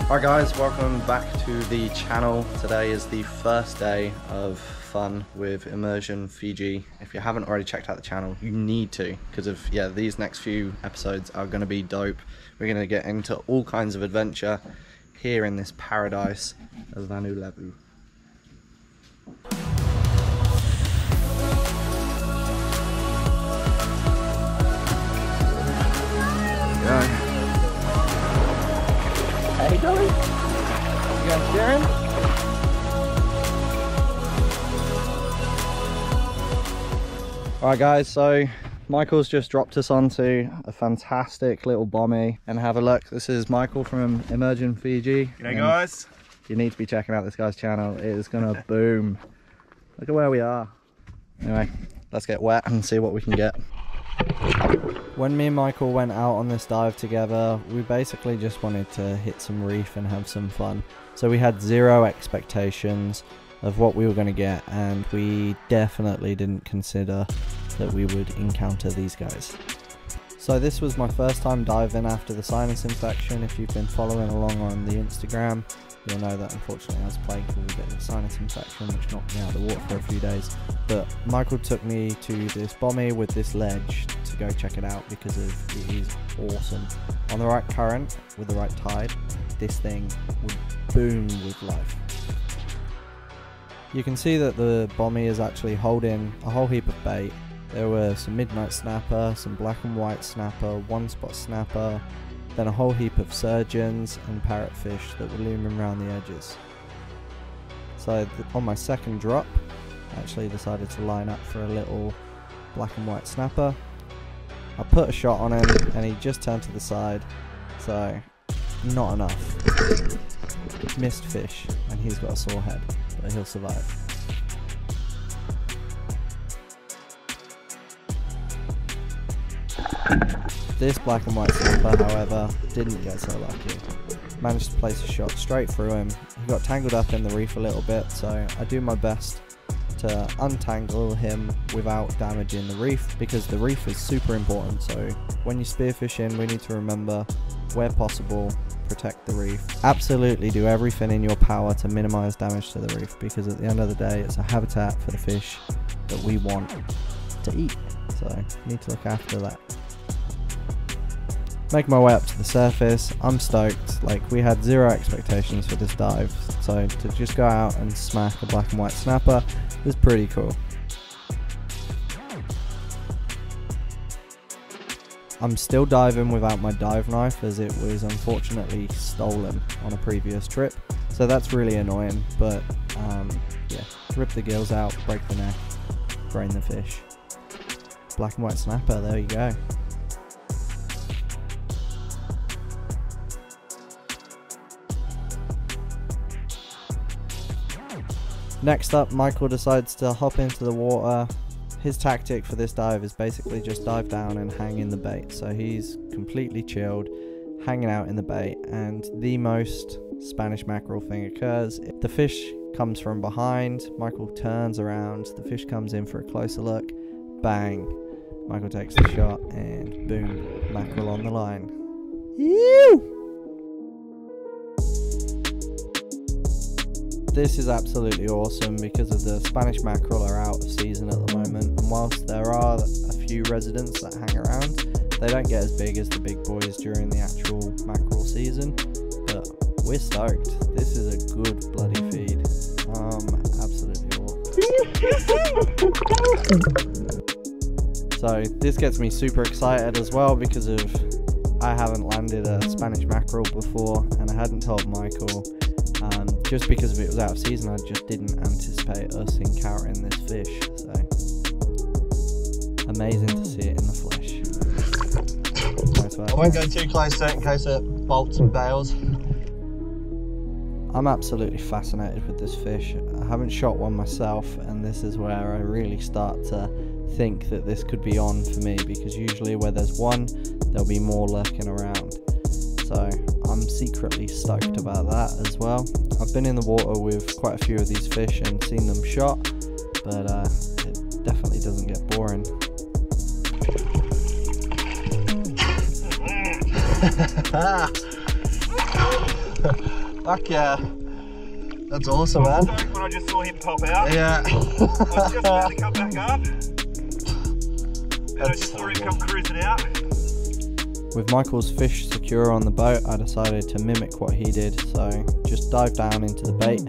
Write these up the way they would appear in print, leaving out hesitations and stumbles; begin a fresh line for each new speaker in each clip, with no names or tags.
Alright guys, welcome back to the channel. Today is the first day of fun with Immersion Fiji. If you haven't already checked out the channel, you need to, because of these next few episodes are going to be dope. We're going to get into all kinds of adventure here in this paradise of Vanuatu. Hey, Dolly. You going steering? Alright guys, so Michael's just dropped us onto a fantastic little bommy, and have a look. This is Michael from Immersion Fiji.
G'day guys.
You need to be checking out this guy's channel. It is gonna boom. Look at where we are. Anyway, let's get wet and see what we can get. When me and Michael went out on this dive together, we basically just wanted to hit some reef and have some fun. So we had zero expectations of what we were going to get, and we definitely didn't consider that we would encounter these guys. So this was my first time diving after the sinus infection. If you've been following along on the Instagram, you'll know that unfortunately I was plagued with a bit of a sinus infection, which knocked me out of the water for a few days. But Michael took me to this bommy with this ledge to go check it out because it is awesome. On the right current, with the right tide, this thing would boom with life. You can see that the bommy is actually holding a whole heap of bait. There were some midnight snapper, some black and white snapper, one spot snapper, then a whole heap of surgeons and parrotfish that were looming around the edges. So on my second drop, I actually decided to line up for a little black and white snapper. I put a shot on him and he just turned to the side, so not enough. Missed fish, and he's got a sore head, but he'll survive. This black and white snapper, however, didn't get so lucky. Managed to place a shot straight through him. He got tangled up in the reef a little bit, so I do my best to untangle him without damaging the reef, because the reef is super important. So when you spearfishing, we need to remember, where possible, protect the reef. Absolutely do everything in your power to minimize damage to the reef, because at the end of the day, it's a habitat for the fish that we want to eat. So you need to look after that. Make my way up to the surface. I'm stoked. Like, we had zero expectations for this dive, so to just go out and smack a black and white snapper is pretty cool. I'm still diving without my dive knife, as it was unfortunately stolen on a previous trip, so that's really annoying. But yeah, rip the gills out, break the neck, brain the fish. Black and white snapper, there you go. Next up, Michael decides to hop into the water. His tactic for this dive is basically just dive down and hang in the bait. So he's completely chilled, hanging out in the bait, and the most Spanish mackerel thing occurs. The fish comes from behind, Michael turns around, the fish comes in for a closer look, bang, Michael takes the shot, and boom, mackerel on the line. Ew! This is absolutely awesome because of the Spanish mackerel are out of season at the moment, and whilst there are a few residents that hang around, they don't get as big as the big boys during the actual mackerel season. But we're stoked. This is a good bloody feed. Absolutely awesome. So this gets me super excited as well, because of I haven't landed a Spanish mackerel before, and I hadn't told Michael. Just because it was out of season, I just didn't anticipate us encountering this fish. So amazing to see it in the flesh. Nice. I won't go too close to it in case it bolts and bails. I'm absolutely fascinated with this fish. I haven't shot one myself, and this is where I really start to think that this could be on for me, because usually where there's one, there'll be more lurking around. So I'm secretly stoked about that as well. I've been in the water with quite a few of these fish and seen them shot, but it definitely doesn't get boring. Fuck yeah. That's awesome, man.
When I just saw him pop out.
Yeah.
I was just about to come back up. And I just saw him come cruising out.
With Michael's fish secure on the boat, I decided to mimic what he did, so just dive down into the bait.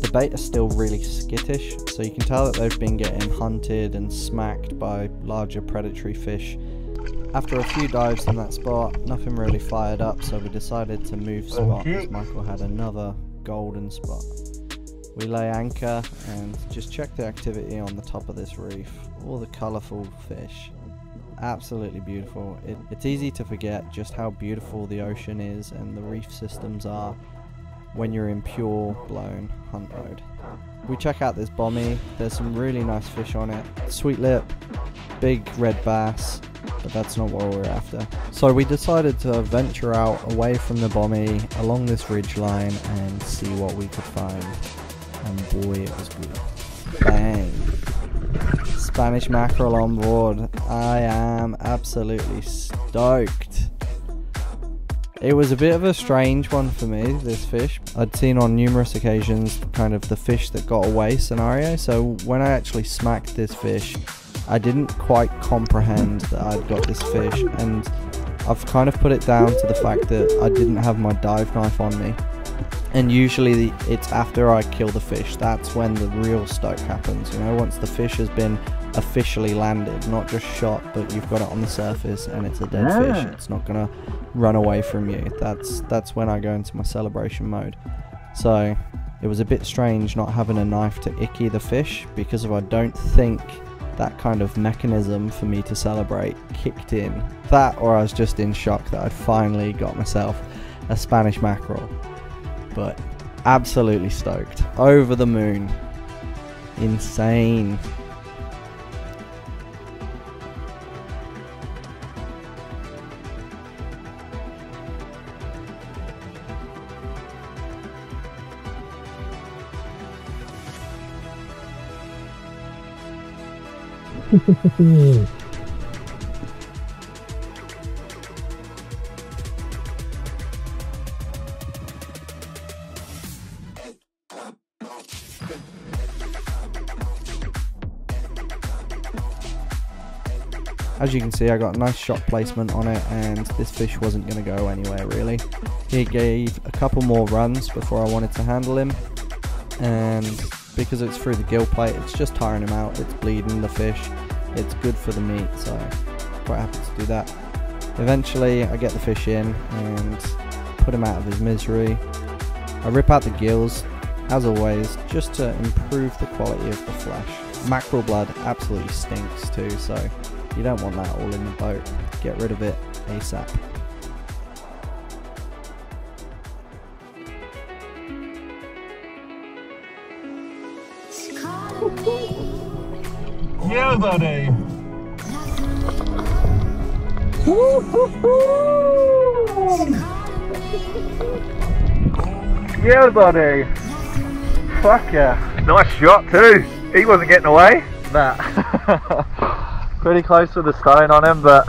The bait is still really skittish, so you can tell that they've been getting hunted and smacked by larger predatory fish. After a few dives in that spot, nothing really fired up, so we decided to move spot as Michael had another golden spot. We lay anchor and just check the activity on the top of this reef. All the colourful fish. Absolutely beautiful. It's easy to forget just how beautiful the ocean is and the reef systems are when you're in pure blown hunt mode. We check out this bommy. There's some really nice fish on it. Sweet lip, big red bass, but that's not what we're after. So we decided to venture out away from the bommy along this ridge line and see what we could find. And boy, it was good. Bang. Spanish mackerel on board. I am absolutely stoked. It was a bit of a strange one for me, this fish. I'd seen on numerous occasions kind of the fish that got away scenario, so when I actually smacked this fish, I didn't quite comprehend that I'd got this fish, and I've kind of put it down to the fact that I didn't have my dive knife on me. And usually it's after I kill the fish, that's when the real stoke happens, you know, once the fish has been officially landed, not just shot, but you've got it on the surface and it's a dead fish. It's not gonna run away from you. That's when I go into my celebration mode. So it was a bit strange not having a knife to icky the fish, because I don't think that kind of mechanism for me to celebrate kicked in. That, or I was just in shock that I'd finally got myself a Spanish mackerel. But absolutely stoked. Over the moon. Insane. As you can see, I got a nice shot placement on it, and this fish wasn't going to go anywhere really. He gave a couple more runs before I wanted to handle him, and because it's through the gill plate, it's just tiring him out, it's bleeding the fish, it's good for the meat, so I'm quite happy to do that. Eventually I get the fish in and put him out of his misery. I rip out the gills, as always, just to improve the quality of the flesh. Mackerel blood absolutely stinks too, so you don't want that all in the boat. Get rid of it ASAP.
Yeah, buddy. Yeah, buddy. Fuck yeah. Nice shot too. He wasn't getting away.
That. Pretty close with the stone on him, but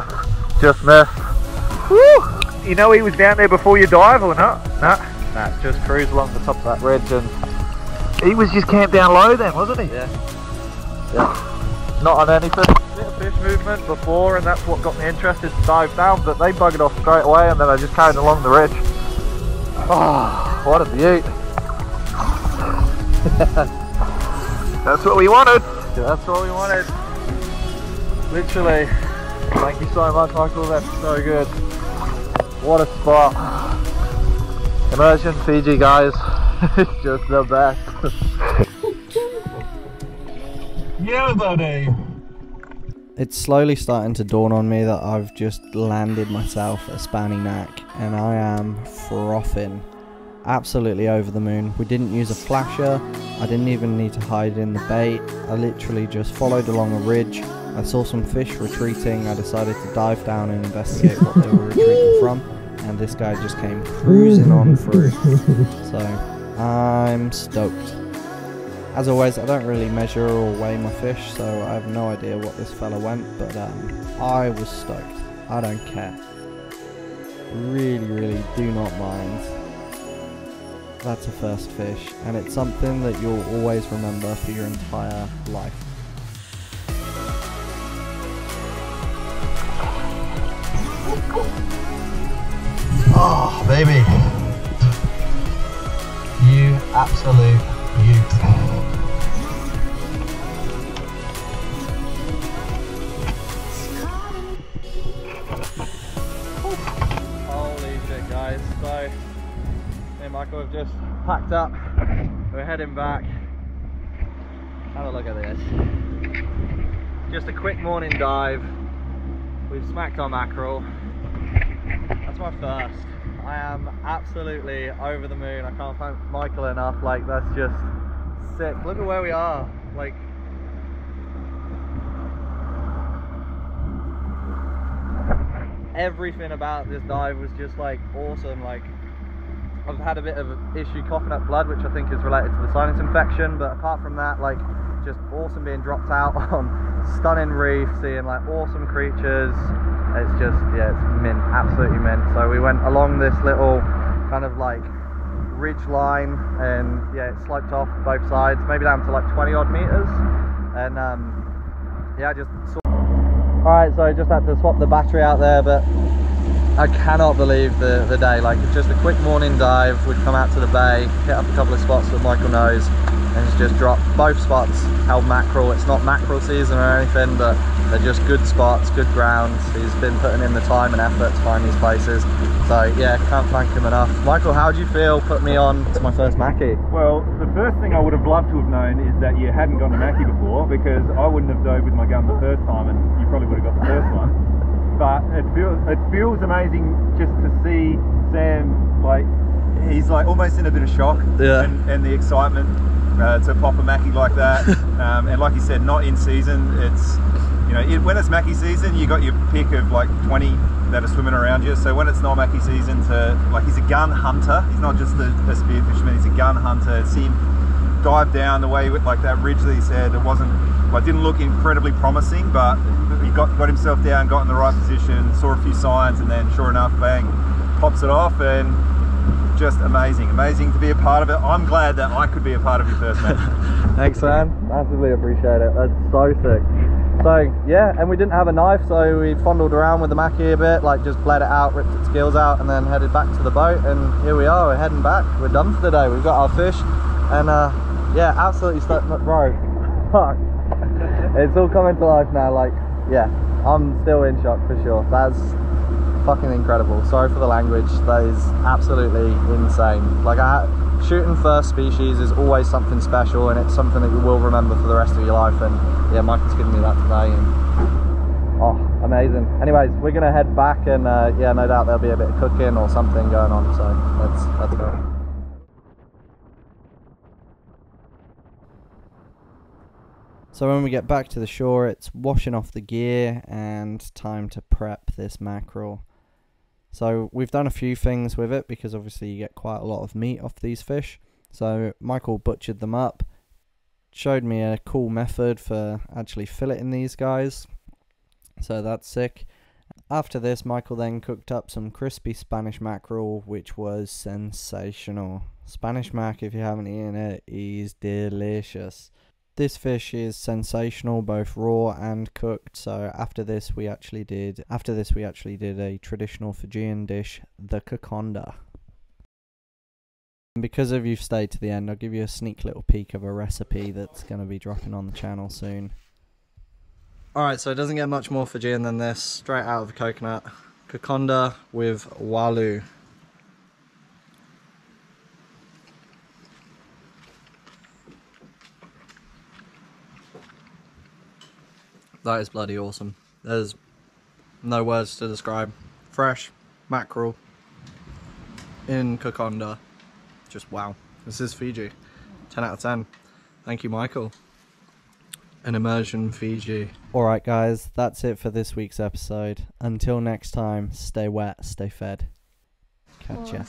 just missed.
Woo! You know he was down there before you dive or not?
Nah, just cruised along the top of that ridge, and
he was just camped down low then, wasn't he?
Yeah. Not on anything. Bit of fish movement before, and that's what got me interested to dive down, but they buggered off straight away, and then I just carried along the ridge. Oh, what a beaut.
That's what we wanted.
That's what we wanted. Literally. Thank you so much, Michael. That's so good. What a spot. Immersion Fiji, guys. It's just the best.
Yeah, buddy.
It's slowly starting to dawn on me that I've just landed myself a Spanny Mac, and I am frothing. Absolutely over the moon. We didn't use a flasher. I didn't even need to hide in the bait. I literally just followed along a ridge. I saw some fish retreating. I decided to dive down and investigate what they were retreating from, and this guy just came cruising on through. So I'm stoked. As always, I don't really measure or weigh my fish, so I have no idea what this fella went, but I was stoked. I don't care. Really do not mind. that's a first fish, and it's something that you'll always remember for your entire life.
Oh, baby. You absolute beaut.
Holy shit, guys. So, me and Michael have just packed up. We're heading back. Have a look at this. Just a quick morning dive. We've smacked our mackerel. That's my first. I am absolutely over the moon. I can't thank Michael enough. Like, that's just sick. Look at where we are. Like, everything about this dive was just like awesome. Like, I've had a bit of an issue coughing up blood, which I think is related to the sinus infection, but apart from that, like, just awesome being dropped out on stunning reef, seeing like awesome creatures. It's just, yeah, it's mint, absolutely mint. So we went along this little kind of like ridge line, and yeah, it sloped off both sides, maybe down to like 20 odd meters, and yeah, just alright, so I just had to swap the battery out there, but I cannot believe the day. Like, it's just a quick morning dive. We've come out to the bay, hit up a couple of spots that Michael knows, and it's just dropped both spots, held mackerel. It's not mackerel season or anything, but they're just good spots, good grounds. He's been putting in the time and effort to find these places. So yeah, can't thank him enough. Michael, how do you feel putting me on to my first Mackie?
Well, the first thing I would have loved to have known is that you hadn't gone to Mackie before, because I wouldn't have dove with my gun the first time, and you probably would have got the first one. But it feels amazing just to see Sam, like, he's like almost in a bit of shock,
yeah,
and the excitement to pop a Mackie like that. And like you said, not in season. It's, you know, when it's Mackie season, you got your pick of like 20 that are swimming around you. So when it's not Mackie season, he's a gun hunter. He's not just a spear fisherman, he's a gun hunter. See him dive down the way with like that ridge that he said, it wasn't, like, didn't look incredibly promising, but he got himself down, got in the right position, saw a few signs, and then sure enough, bang, pops it off. And just amazing to be a part of it. I'm glad that I could be a part of your first match.
Thanks, man. Massively appreciate it. That's so sick. So yeah, and we didn't have a knife, so we fondled around with the Mackie a bit, like just bled it out, ripped its gills out, and then headed back to the boat. And here we are, we're heading back. We're done for the day. We've got our fish, and yeah, absolutely stoked, bro. Fuck. It's all coming to life now. Like, yeah, I'm still in shock for sure. That's fucking incredible. Sorry for the language. That is absolutely insane. Like, shooting first species is always something special, and it's something that you will remember for the rest of your life. And yeah, Michael's giving me that today, and oh, amazing. Anyways, we're gonna head back, and yeah, no doubt there'll be a bit of cooking or something going on, so let's go. So when we get back to the shore, it's washing off the gear and time to prep this mackerel. So we've done a few things with it, because obviously you get quite a lot of meat off these fish. So Michael butchered them up, showed me a cool method for actually filleting these guys. So that's sick. After this, Michael then cooked up some crispy Spanish mackerel, which was sensational. Spanish mac, if you haven't eaten it, is delicious. This fish is sensational, both raw and cooked. So after this we actually did a traditional Fijian dish, the kokonda. And because of you've stayed to the end, I'll give you a sneak little peek of a recipe that's going to be dropping on the channel soon. Alright, so it doesn't get much more Fijian than this, straight out of the coconut. Kokonda with walu. That is bloody awesome. There's no words to describe. Fresh mackerel in kokonda. Just wow. This is Fiji. 10 out of 10. Thank you, Michael. An Immersion Fiji. Alright guys, that's it for this week's episode. Until next time, stay wet, stay fed. Catch ya.